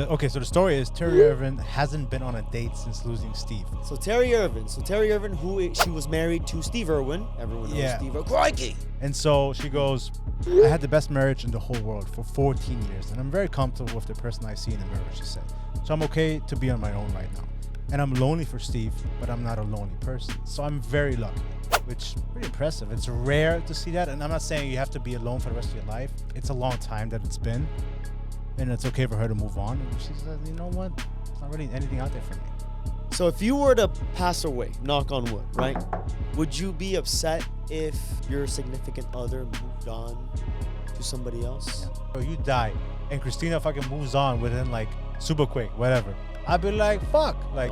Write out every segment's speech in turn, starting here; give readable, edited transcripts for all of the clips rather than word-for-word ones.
So the story is Terri Irwin hasn't been on a date since losing Steve. So Terri Irwin, she was married to Steve Irwin. Everyone knows Steve Irwin. Crikey! And so she goes, I had the best marriage in the whole world for 14 years, and I'm very comfortable with the person I see in the mirror, she said. So I'm okay to be on my own right now. And I'm lonely for Steve, but I'm not a lonely person. So I'm very lucky, which is pretty impressive. It's rare to see that, and I'm not saying you have to be alone for the rest of your life. It's a long time that it's been, and it's okay for her to move on. And she says, you know what? There's not really anything out there for me. So if you were to pass away, knock on wood, right? Would you be upset if your significant other moved on to somebody else? Yeah. So you die, and Christina fucking moves on within like super quick, whatever. I'd be like, fuck, like,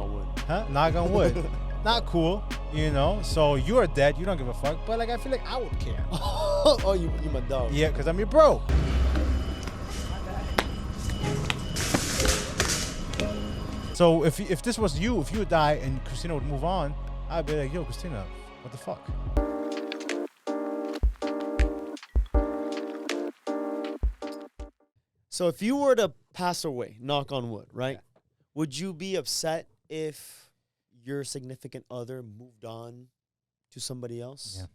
knock on wood. Not cool, you know? So you're dead, you don't give a fuck, but like, I feel like I would care. Oh, you my dog. Yeah, because I'm your bro. So if this was you, if you would die and Christina would move on, I'd be like, yo, Christina, what the fuck? So if you were to pass away, knock on wood, right? Yeah. Would you be upset if your significant other moved on to somebody else? Yeah.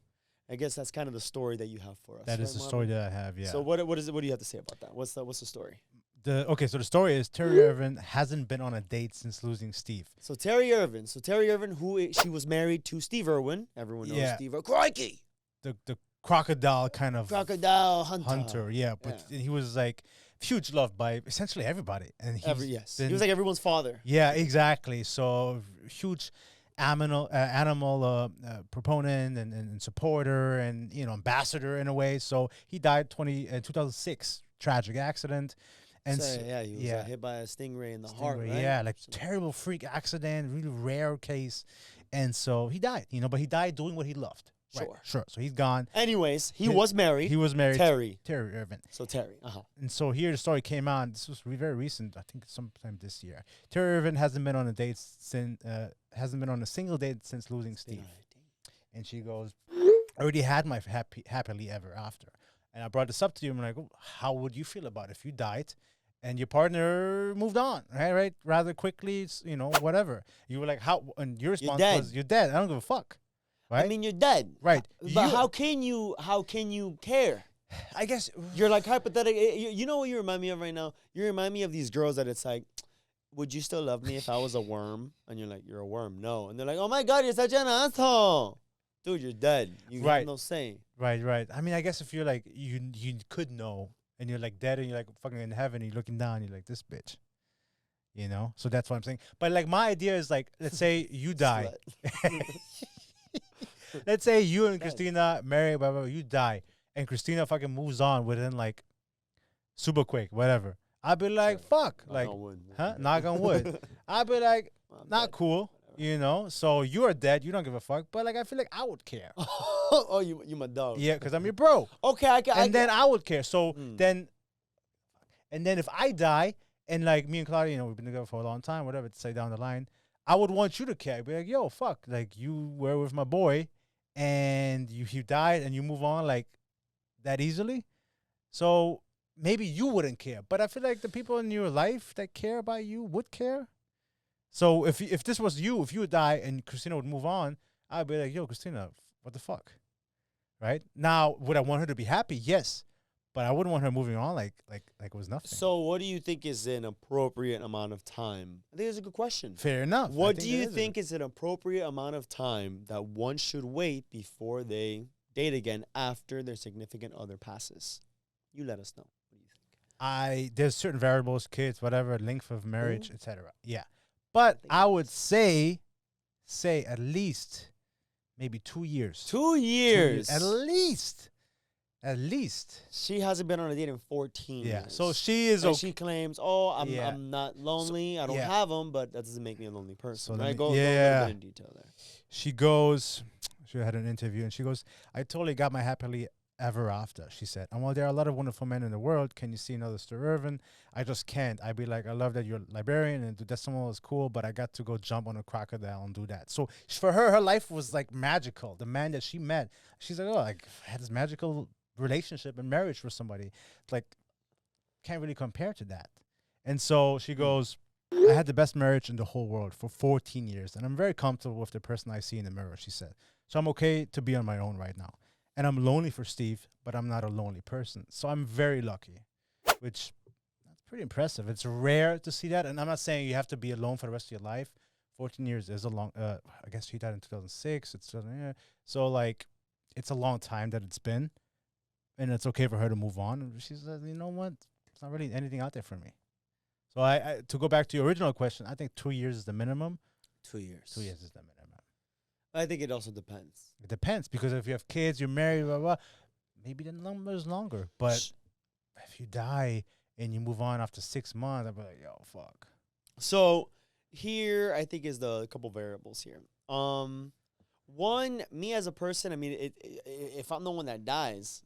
I guess that's kind of the story that you have for us. That is the story that I have, yeah. So what is it? What do you have to say about that? What's the story? So the story is Terri Irwin hasn't been on a date since losing Steve. So Terri Irwin, she was married to Steve Irwin. Everyone knows Steve Irwin. Crikey! The crocodile kind of hunter. Yeah, but he was like huge loved by essentially everybody, and he was like everyone's father. Yeah, exactly. So huge animal proponent and supporter and ambassador in a way. So he died 2006, tragic accident. And he was hit by a stingray in the heart, right? Yeah, like terrible freak accident, really rare case. And so he died, but he died doing what he loved. Sure. So he's gone. Anyways, he was married. He was married. Terri Irwin. So Terri. And so here the story came out. This was very recent. I think sometime this year. Terri Irwin hasn't been on a date since hasn't been on a single date since losing Steve. And she goes, I already had my happily ever after. And I brought this up to you. I'm like, how would you feel about it if you died and your partner moved on, right? Rather quickly, whatever. You were like, how? And your response was, you're dead. I don't give a fuck. Right? I mean, you're dead. Right. But how can you care? I guess you're like hypothetical. You know what you remind me of right now? You remind me of these girls that it's like, would you still love me if I was a worm? And you're like, you're a worm. No. And they're like, oh my God, you're such an asshole. Dude, you're dead. You have no say. Right. I mean, I guess if you're like, you could know, and you're like dead, and you're like fucking in heaven, and you're looking down, you're like, this bitch. So that's what I'm saying. But like, my idea is like, let's say you die. Let's say you and Christina marry, blah, blah, blah, you die, and Christina fucking moves on within like super quick, whatever. I'd be like, fuck, knock on wood. Knock on wood. I'd be like, not cool, So you're dead, you don't give a fuck, but like I feel like I would care. Oh, you my dog. Yeah, because I'm your bro. Okay, then I would care. So then if I die and like me and Claudia, we've been together for a long time, whatever, to say down the line, I would want you to care. I'd be like, yo, fuck, like you were with my boy. And you died and you move on like that easily. So maybe you wouldn't care. But I feel like the people in your life that care about you would care. So if this was you, if you would die and Christina would move on, I'd be like, yo, Christina, what the fuck? Right? Now, would I want her to be happy? Yes. But I wouldn't want her moving on like it was nothing. So what do you think is an appropriate amount of time? I think it's a good question. Fair enough. What do you think is an appropriate amount of time that one should wait before they date again after their significant other passes? You let us know. What do you think? There's certain variables, kids, whatever, length of marriage, etc. Yeah. But I would say at least maybe 2 years. 2 years. At least. She hasn't been on a date in 14 years. So she is okay. She claims, I'm not lonely. I don't have them, but that doesn't make me a lonely person. So go a little bit in detail there. She had an interview, and she goes, I totally got my happily ever after, she said. And while there are a lot of wonderful men in the world, can you see another Steve Irwin? I just can't. I'd be like, I love that you're a librarian and that someone was cool, but I got to go jump on a crocodile and do that. So for her life was like magical. The man that she met, she's like, I had this magical relationship and marriage with somebody. Like, can't really compare to that. And so she goes, I had the best marriage in the whole world for 14 years, and I'm very comfortable with the person I see in the mirror, she said. So I'm okay to be on my own right now. And I'm lonely for Steve, but I'm not a lonely person. So I'm very lucky, which that's pretty impressive. It's rare to see that. And I'm not saying you have to be alone for the rest of your life. 14 years is a long, I guess she died in 2006. So, like, it's a long time that it's been. And it's okay for her to move on. And she said, you know what? It's not really anything out there for me. So I to go back to your original question, I think 2 years is the minimum. 2 years. 2 years is the minimum. I think it also depends. It depends, because if you have kids, you're married, blah, blah, maybe the number is longer. But if you die and you move on after 6 months, I'd be like, yo, fuck. So here, I think is the couple variables here. One, me as a person, I mean, if I'm the one that dies,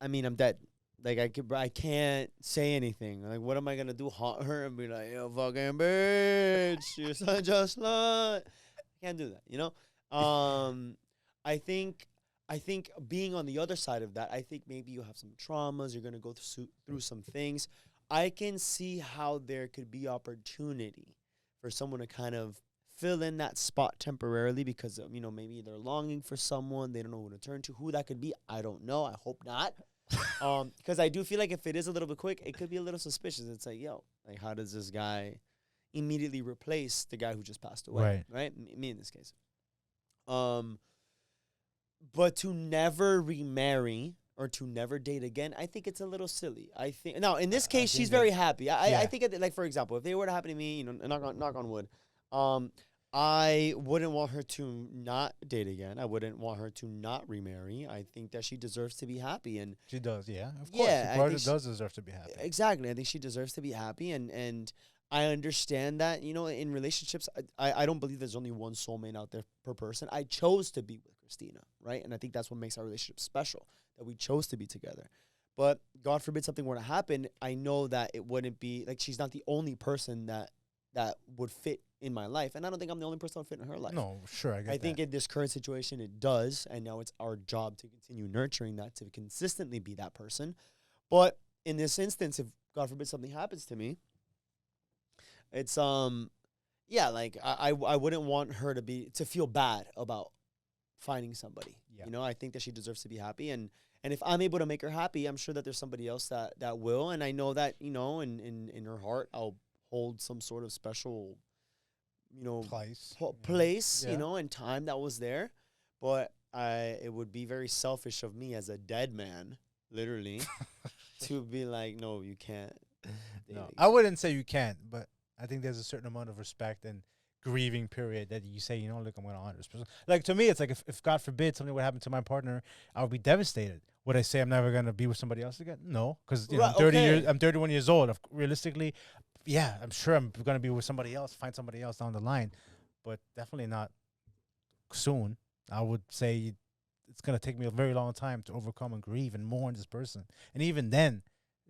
I mean, I'm dead. Like, I can't say anything. Like, what am I gonna do? Haunt her and be like, "Yo, fucking bitch, you're such a slut." I can't do that, you know. I think being on the other side of that, I think maybe you have some traumas. You're gonna go through some things. I can see how there could be opportunity for someone to kind of fill in that spot temporarily because maybe they're longing for someone. They don't know who to turn to. Who that could be, I don't know. I hope not. Because I do feel like if it is a little bit quick, it could be a little suspicious. It's like, yo, like, how does this guy immediately replace the guy who just passed away? Right? Me in this case. But to never remarry or to never date again, I think it's a little silly. I think now in this case, she's very happy. I think like, for example, if they were to happen to me, knock on wood, I wouldn't want her to not date again. I wouldn't want her to not remarry. I think that she deserves to be happy, and she does. Yeah, of course. Yeah, she does deserve to be happy. Exactly. I think she deserves to be happy, and I understand that. In relationships, I don't believe there's only one soulmate out there per person. I chose to be with Christina, right? And I think that's what makes our relationship special, that we chose to be together. But God forbid something were to happen, I know that it wouldn't be like she's not the only person that would fit in my life. And I don't think I'm the only person that would fit in her life. No, sure, I think in this current situation, it does. And now it's our job to continue nurturing that, to consistently be that person. But in this instance, if God forbid something happens to me, it's, like I wouldn't want her to feel bad about finding somebody. Yeah. I think that she deserves to be happy. And if I'm able to make her happy, I'm sure that there's somebody else that will. And I know that, in her heart, I'll hold some sort of special, place, yeah. And time that was there. But it would be very selfish of me as a dead man, literally, to be like, no, you can't. No, I wouldn't say you can't, but I think there's a certain amount of respect and grieving period that you say, look, I'm going to honor this person. Like, to me, it's like if God forbid something would happen to my partner, I would be devastated. Would I say I'm never going to be with somebody else again? No, because I'm 31 years old. Realistically, yeah, I'm sure I'm going to be with somebody else, find somebody else down the line, but definitely not soon. I would say it's going to take me a very long time to overcome and grieve and mourn this person. And even then,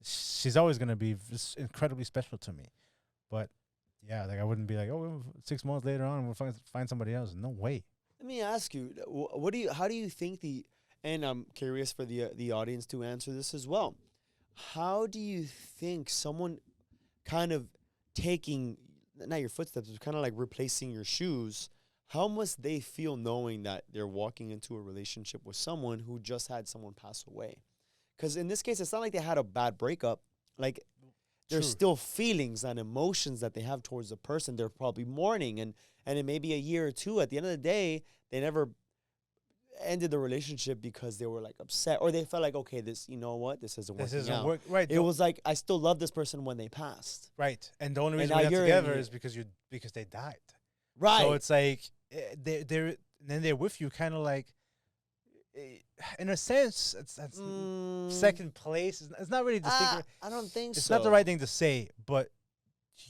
she's always going to be incredibly special to me. But yeah, like I wouldn't be like, 6 months later on, we'll find somebody else. No way. Let me ask you, how do you think and I'm curious for the audience to answer this as well. How do you think someone kind of taking, not your footsteps, but kind of like replacing your shoes, how must they feel knowing that they're walking into a relationship with someone who just had someone pass away? Because in this case, it's not like they had a bad breakup. Like, there's still feelings and emotions that they have towards the person. They're probably mourning, and it may be a year or two. At the end of the day, they never ended the relationship because they were like upset, or they felt like, okay, this isn't working out. Right. It was like, I still love this person when they passed. Right. And the only reason we got together is because they died. Right. So it's like they're with you, kind of like, in a sense, that's second place. It's not really distinct. I don't think so. It's not the right thing to say, but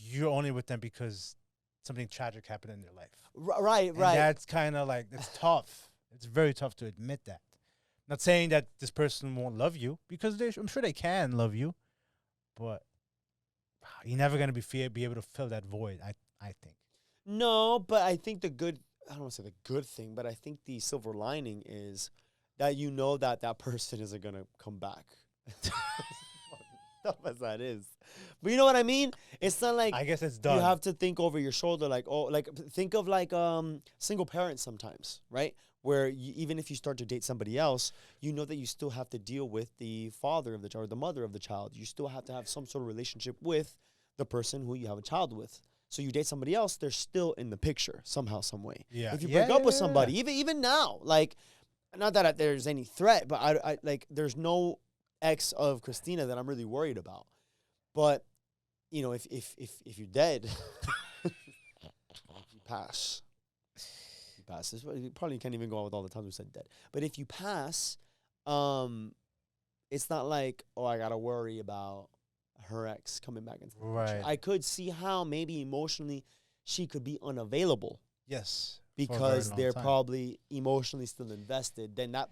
you're only with them because something tragic happened in their life. Right. That's kind of like, it's tough. It's very tough to admit that. Not saying that this person won't love you, because I'm sure they can love you, but you're never going to be able to fill that void, I think. No, but I think I don't want to say the good thing, but I think the silver lining is that that person isn't going to come back. That is. But you know what I mean? It's not like I guess it's done. you have to think over your shoulder, like, oh, like think of like single parents sometimes, right? Where even if you start to date somebody else, you know that you still have to deal with the father of the child or the mother of the child. You still have to have some sort of relationship with the person who you have a child with. So you date somebody else, they're still in the picture somehow, some way. Yeah. If you break up with somebody, even now, like, not that there's any threat, but I like there's no ex of Christina that I'm really worried about. But you know, if you're dead, you pass. You pass. You probably can't even go out with all the times we said dead. But if you pass, it's not like, oh, I gotta worry about her ex coming back into the picture. I could see how maybe emotionally she could be unavailable. Yes. Because they're probably emotionally still invested. Then that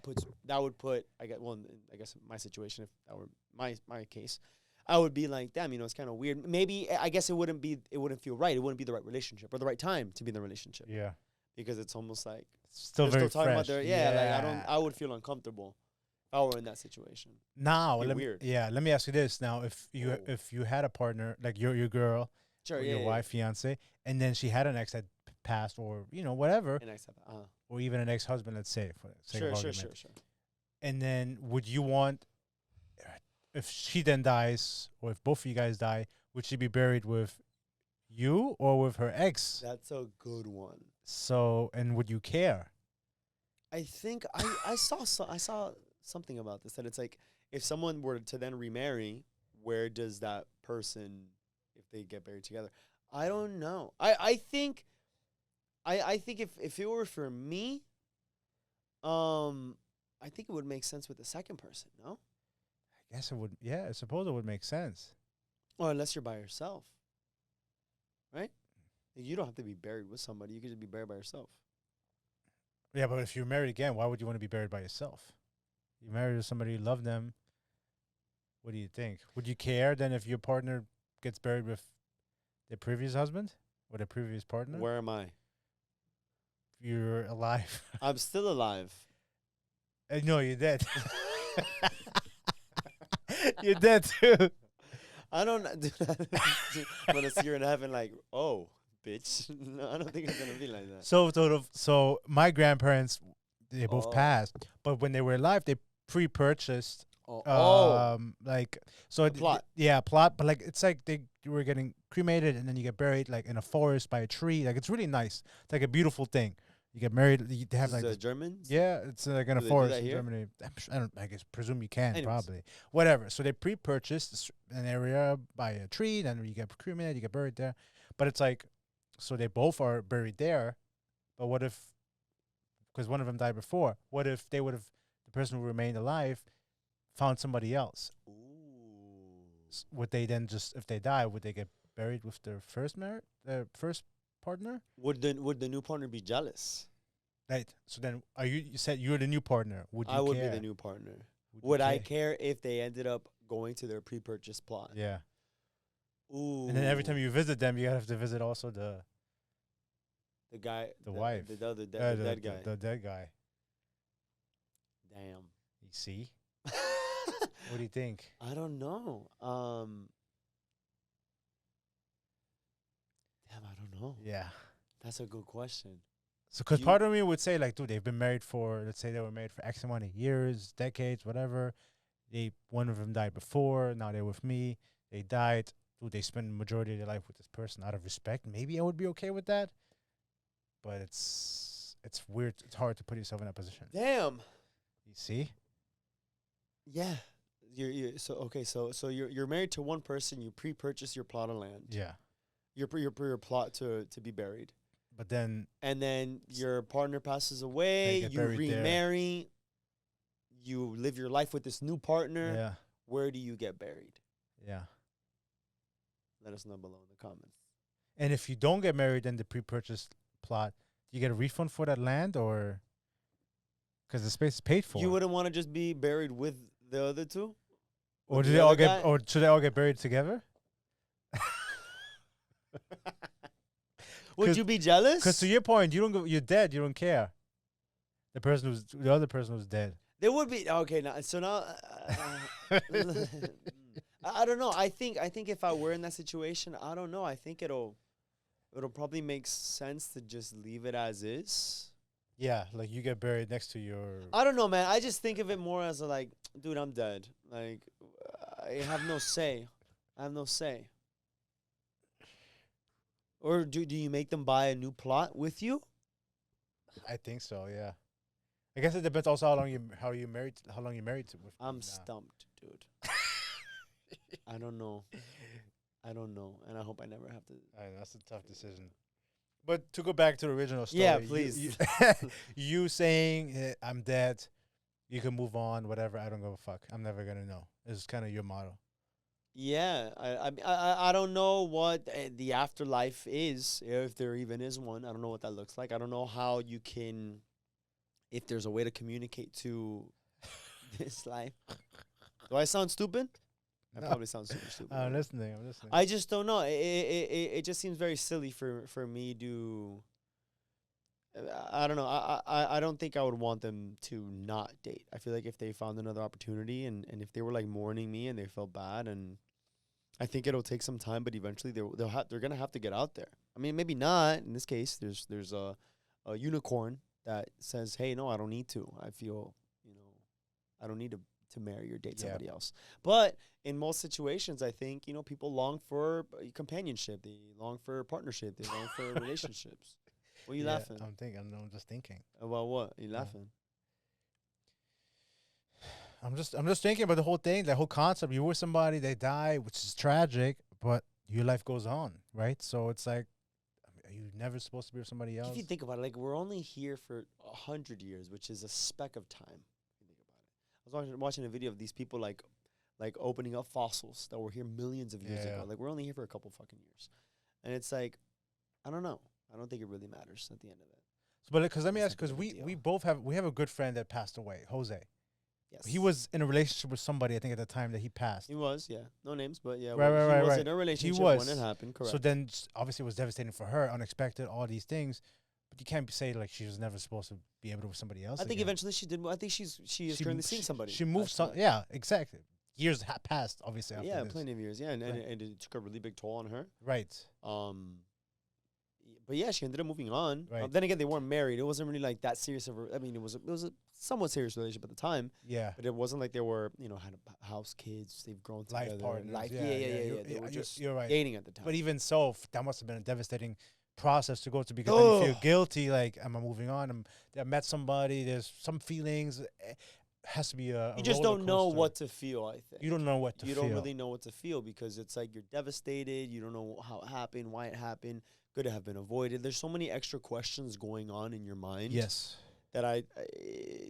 would put I guess in my situation, if that were my case, I would be like, damn, you know, it's kind of weird. Maybe I guess it wouldn't feel right. It wouldn't be the right relationship or the right time to be in the relationship. Yeah. Because it's almost like still very talking fresh. about like I would feel uncomfortable if I were in that situation. Now, let me ask you this. Now, if you had a partner, like your girl, sure, or your wife, fiance, and then she had an ex that passed, or you know, whatever, or even an ex-husband, let's say, for the sake of argument. Sure. And then would you want, if she then dies, or if both of you guys die, would she be buried with you or with her ex? That's a good one. So, and would you care? I think I saw something about this, that it's like if someone were to then remarry, where does that person, if they get buried together? I don't know. I think if it were for me, I think it would make sense with the second person, no? I guess it would. Yeah, I suppose it would make sense. Well, unless you're by yourself, right? You don't have to be buried with somebody. You could just be buried by yourself. Yeah, but if you're married again, why would you want to be buried by yourself? You married to somebody, you love them. What do you think? Would you care then if your partner gets buried with their previous husband or their previous partner? Where am I? You're alive. I'm still alive. No, you're dead. You're dead too. I don't know. I'm going to see her in heaven like, oh, bitch. No, I don't think it's going to be like that. So my grandparents, they both passed. But when they were alive, they pre-purchased. Like, so plot. Plot. But like, it's like they were getting cremated and then you get buried like in a forest by a tree. Like, it's really nice. It's like a beautiful thing. You get married. They have like the Germans. Yeah, it's like in a forest in Germany. I guess presume you can. Anyways. Probably whatever. So they pre-purchased an area by a tree. Then you get cremated. You get buried there. But it's like, so they both are buried there. But what if? Because one of them died before. What if the person who remained alive found somebody else? Ooh. Would they then just, if they die, would they get buried with their first partner? Would the new partner be jealous? Right. So then, you said you're the new partner. Would you? I would be the new partner. Would I care if they ended up going to their pre-purchase plot? Yeah. Ooh. And then every time you visit them, you have to visit also the guy, the wife, the dead guy, the dead guy. Damn. You see? What do you think? I don't know. Damn, I don't know. Yeah. That's a good question. So, because part of me would say, like, dude, they've been married for, let's say they were married for X amount of years, decades, whatever. One of them died before. Now they're with me. They died. Dude, they spend the majority of their life with this person out of respect. Maybe I would be okay with that. But it's weird. It's hard to put yourself in that position. Damn. You see? Yeah. So you're married to one person. You pre-purchase your plot of land. Yeah. Your plot to be buried. But then. And then your partner passes away. You remarry. You live your life with this new partner. Yeah. Where do you get buried? Yeah. Let us know below in the comments. And if you don't get married in the pre-purchased plot, do you get a refund for that land, or because the space is paid for? You wouldn't want to just be buried with the other two, or do they all get, or should they all get buried together? Would you be jealous? Because to your point, you're dead. You don't care. The other person who's dead. There would be okay. Now, so now, I don't know. I think if I were in that situation, I don't know. I think it'll probably make sense to just leave it as is. Yeah, like you get buried next to your. I don't know, man. I just think of it more as like, dude, I'm dead. Like, I have no say. I have no say. Or do you make them buy a new plot with you? I think so. Yeah. I guess it depends also how long you married to. With I'm stumped, dude. I don't know, and I hope I never have to. I know, that's a tough decision. But to go back to the original story, Yeah, please. You saying I'm dead, you can move on, whatever. I don't give a fuck. I'm never gonna know. This is kind of your motto. Yeah, I don't know what the afterlife is, if there even is one. I don't know what that looks like. I don't know how you can, if there's a way to communicate to this life. Do I sound stupid? I probably sound super stupid. I'm listening. I just don't know. It just seems very silly for me to. I don't know. I don't think I would want them to not date. I feel like if they found another opportunity and if they were like mourning me and they felt bad, and I think it'll take some time, but eventually they're gonna have to get out there. I mean, maybe not in this case. There's a unicorn that says, "Hey, no, I don't need to. I feel, I don't need to marry or date somebody else." But in most situations, I think, people long for companionship. They long for partnership. They long for relationships. What are you laughing? I'm just thinking. About what? Are you laughing? I'm just thinking about the whole thing, the whole concept. You were somebody, they die, which is tragic, but your life goes on, right? So it's like, are you never supposed to be with somebody else? If you think about it, like, we're only here for 100 years, which is a speck of time. If you think about it. I was watching a video of these people like opening up fossils that were here millions of years ago. Like, we're only here for a couple fucking years, and it's like, I don't know. I don't think it really matters at the end of it. So, but because let me ask, because we both have a good friend that passed away, Jose. Yes. He was in a relationship with somebody, I think, at the time that he passed. He was, yeah. No names, but yeah. Right. He was in a relationship when it happened, correct. So then, obviously, it was devastating for her, unexpected, all these things. But you can't say, like, she was never supposed to be able to with somebody else. I think eventually she did. I think she is currently seeing somebody. She moved. Yeah, exactly. Years passed, obviously, after yeah, this. plenty of years. Yeah, and it took a really big toll on her. Right. But yeah, she ended up moving on. Right. Then again, they weren't married. It wasn't really like that serious of I mean, it was a somewhat serious relationship at the time. Yeah. But it wasn't like they were, had a house, kids, they've grown together. Life partners. Yeah. They were just you're right. dating at the time. But even so, that must have been a devastating process to go through, because then you feel guilty, like, am I moving on? I met somebody, there's some feelings. It has to be a You just don't know what to feel, I think. You don't know what to feel. You don't really know what to feel, because it's like you're devastated. You don't know how it happened, why it happened. Could it have been avoided? There's so many extra questions going on in your mind. Yes. That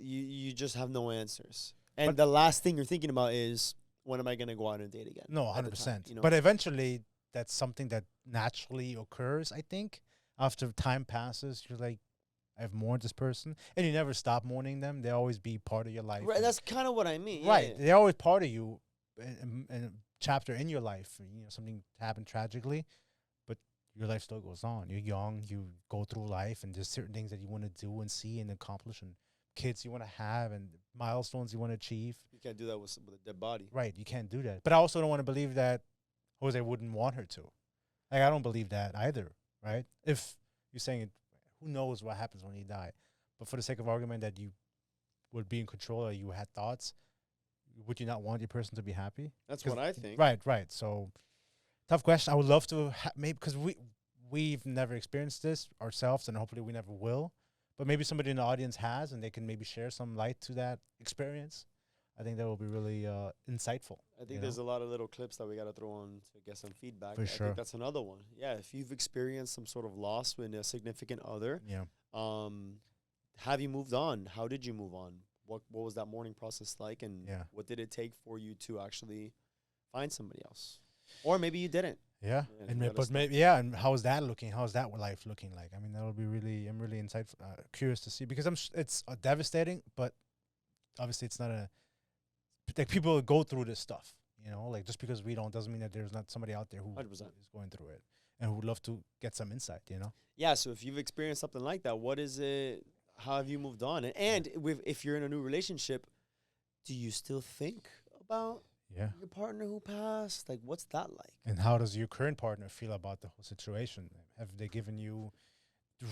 you just have no answers. And the last thing you're thinking about is, when am I going to go out and date again? No, 100%. But eventually, that's something that naturally occurs, I think. After time passes, you're like, I've mourned this person. And you never stop mourning them. They always be part of your life. Right, that's kind of what I mean. Right. Yeah. They're always part of you, and a chapter in your life. Something happened tragically, but your life still goes on. You're young. You go through life, and there's certain things that you want to do and see and accomplish, and kids you want to have, and milestones you want to achieve. You can't do that with a dead body. Right. You can't do that. But I also don't want to believe that Jose wouldn't want her to. Like, I don't believe that either, right? If you're saying it, who knows what happens when you die. But for the sake of argument that you would be in control, or you had thoughts, would you not want your person to be happy? That's what I think. Right. So, tough question. I would love to maybe, because we've never experienced this ourselves, and hopefully we never will. But maybe somebody in the audience has, and they can maybe share some light to that experience. I think that will be really insightful. I think there's a lot of little clips that we got to throw on to get some feedback. For sure. I think that's another one. Yeah, if you've experienced some sort of loss with a significant other, have you moved on? How did you move on? What was that mourning process like? And what did it take for you to actually find somebody else? Or maybe you didn't. Yeah, and how is that looking? How is that life looking like? I mean, that'll be I'm really insightful, curious to see, because it's devastating, but obviously it's not like, people go through this stuff, like, just because we don't doesn't mean that there's not somebody out there who 100%. is going through it and who would love to get some insight, Yeah, so if you've experienced something like that, what is it? How have you moved on? And if you're in a new relationship, do you still think about Yeah. Your partner who passed, like, what's that like? And how does your current partner feel about the whole situation? Have they given you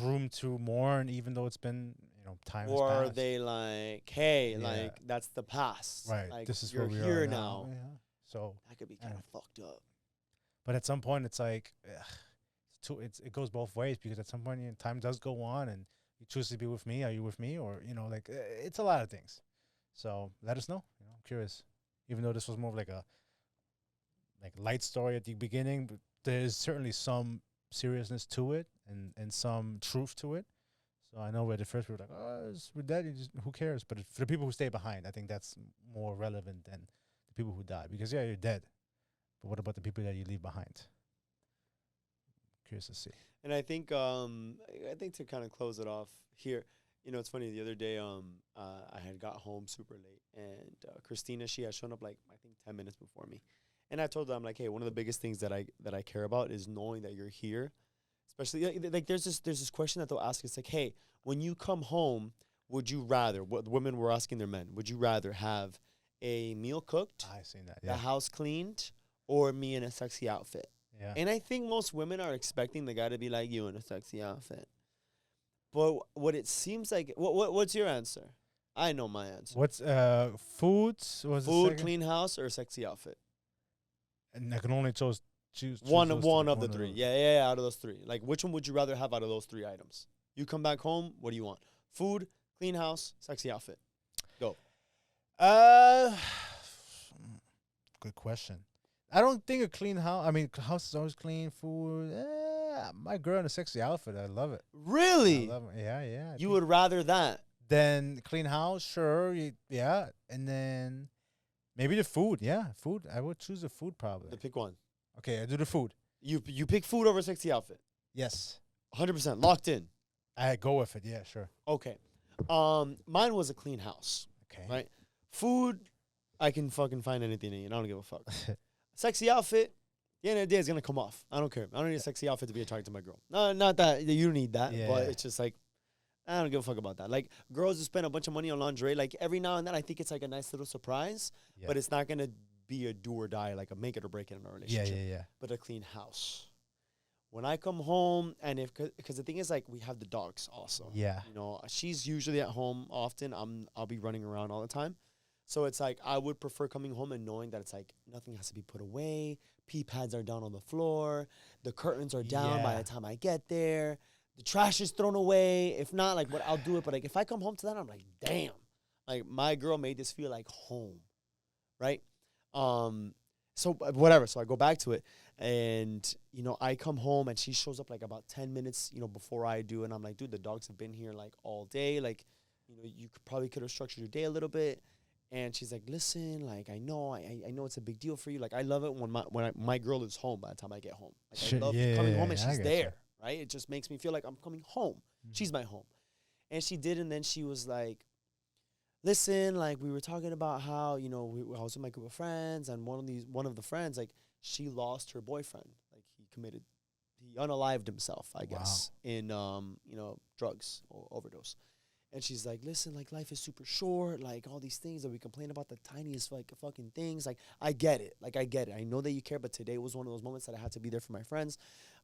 room to mourn, even though it's been, time has Or are passed? they like, hey, Yeah. like, that's the past. Right. Like, This is you're where we here are now. Yeah. So, That could be kind of fucked up. but at some point, it's like, it goes both ways, because at some point, time does go on, and you choose to be with me. Are you with me? Or, like, it's a lot of things. So let us know. I'm curious. Even though this was more of like a light story at the beginning, but there's certainly some seriousness to it, and some truth to it. So I know we're the first people like, oh, we're dead. Who cares? But for the people who stay behind, I think that's more relevant than the people who die. Because yeah, you're dead, but what about the people that you leave behind? Curious to see. And I think to kind of close it off here, it's funny. The other day, I had got home super late, and Christina, she had shown up like I think 10 minutes before me, and I told her, I'm like, hey, one of the biggest things that I care about is knowing that you're here. Especially like there's this question that they'll ask. It's like, hey, when you come home, would you rather, what the women were asking their men, would you rather have a meal cooked, I seen that. the Yeah. house cleaned, or me in a sexy outfit? Yeah. And I think most women are expecting the guy to be like you in a sexy outfit. But what it seems like, what's your answer? I know my answer. What's foods? Was Food, clean house, or sexy outfit? And I can only choose One those of three. the three. Yeah, out of those three. Like, which one would you rather have out of those three items? You come back home, what do you want? Food, clean house, sexy outfit. Go. Good question. I don't think a clean house. I mean, house is always clean. Food. My girl in a sexy outfit. I love it. Really? I love it. Yeah, yeah. You would rather that? Then clean house, sure. Yeah, and then maybe the food. Yeah, food. I would choose the food probably. Pick one. Okay, I do the food. You pick food over sexy outfit. Yes. 100% locked in. I go with it. Yeah, sure. Okay. Mine was a clean house. Okay. Right. Food, I can fucking find anything to eat. I don't give a fuck. Sexy outfit, the end of the day is gonna come off. I don't care. I don't need a sexy outfit to be attracted to my girl. No, not that you need that, Yeah. but it's just like I don't give a fuck about that. Like girls who spend a bunch of money on lingerie, like every now and then I think it's like a nice little surprise, Yeah. but it's not gonna be a do or die, like a make it or break it in a relationship. Yeah. But a clean house. When I come home, and because the thing is, like, we have the dogs also. Yeah. She's usually at home often. I'll be running around all the time. So it's like I would prefer coming home and knowing that it's like nothing has to be put away. Pee pads are down on the floor. The curtains are down by Yeah. the time I get there. The trash is thrown away. If not, like, what I'll do it. But like, if I come home to that, I'm like, damn, like my girl made this feel like home, right? So whatever. So I go back to it, and I come home, and she shows up like about 10 minutes, before I do, and I'm like, dude, the dogs have been here like all day. Like, you could have structured your day a little bit. And she's like, listen, like, I know it's a big deal for you. Like, I love it when my girl is home by the time I get home. Like, I love coming home and she's there, right? It just makes me feel like I'm coming home. Mm-hmm. She's my home. And she did, and then she was like, listen, like, we were talking about how, I was with my group of friends, and one of the friends, like, she lost her boyfriend. Like, he unalived himself, I guess, in, drugs or overdose. And she's like, listen, like, life is super short. Like, all these things that we complain about, the tiniest, like, fucking things. Like, I get it. Like, I get it. I know that you care, but today was one of those moments that I had to be there for my friends.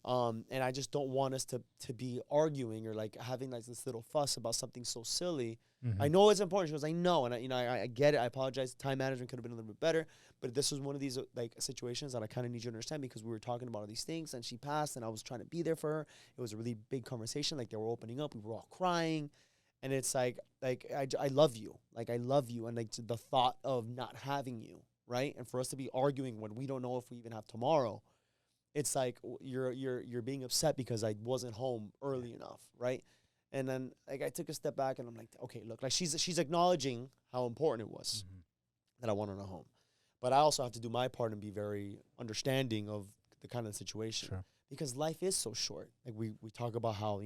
And I just don't want us to be arguing or, like, having, like, this little fuss about something so silly. Mm-hmm. I know it's important. She goes, I know. And, I get it. I apologize. Time management could have been a little bit better. But this was one of these, like, situations that I kind of need you to understand, because we were talking about all these things, and she passed, and I was trying to be there for her. It was a really big conversation. Like, they were opening up. We were all crying. And it's like I love you. Like, I love you. And, like, the thought of not having you, right? And for us to be arguing when we don't know if we even have tomorrow, it's like you're being upset because I wasn't home early enough, right? And then, like, I took a step back, and I'm like, okay, look, like, she's acknowledging how important it was that I wanted her home. But I also have to do my part and be very understanding of the kind of situation. Sure. Because life is so short. Like, we talk about how,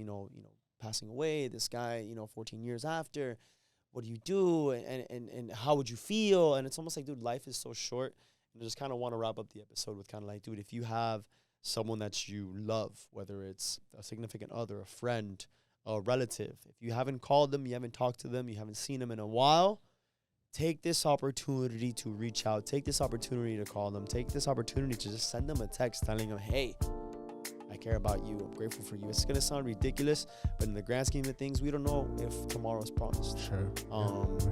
passing away, this guy, 14 years after, what do you do, and how would you feel? And it's almost like, dude, life is so short. And I just kind of want to wrap up the episode with kind of like, dude, if you have someone that you love, whether it's a significant other, a friend, a relative, if you haven't called them, you haven't talked to them, you haven't seen them in a while, take this opportunity to reach out. Take this opportunity to call them. Take this opportunity to just send them a text telling them, hey, I care about you. I'm grateful for you. It's going to sound ridiculous, but in the grand scheme of things, we don't know if tomorrow's promised. Sure.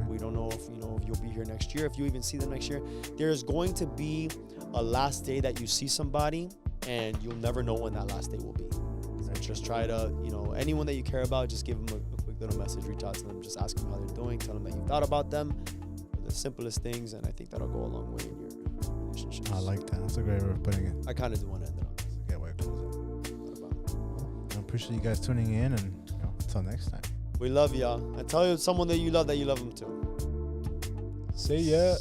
We don't know if you'll be here next year, if you even see them next year. There's going to be a last day that you see somebody, and you'll never know when that last day will be. So just try to, anyone that you care about, just give them a quick little message, reach out to them, just ask them how they're doing, tell them that you thought about them. The simplest things, and I think that'll go a long way in your relationships. I like that. That's a great way of putting it. I kind of do want to end it on this. Good way to close it. I appreciate you guys tuning in, and until next time. We love y'all. And tell someone that you love them too. See ya.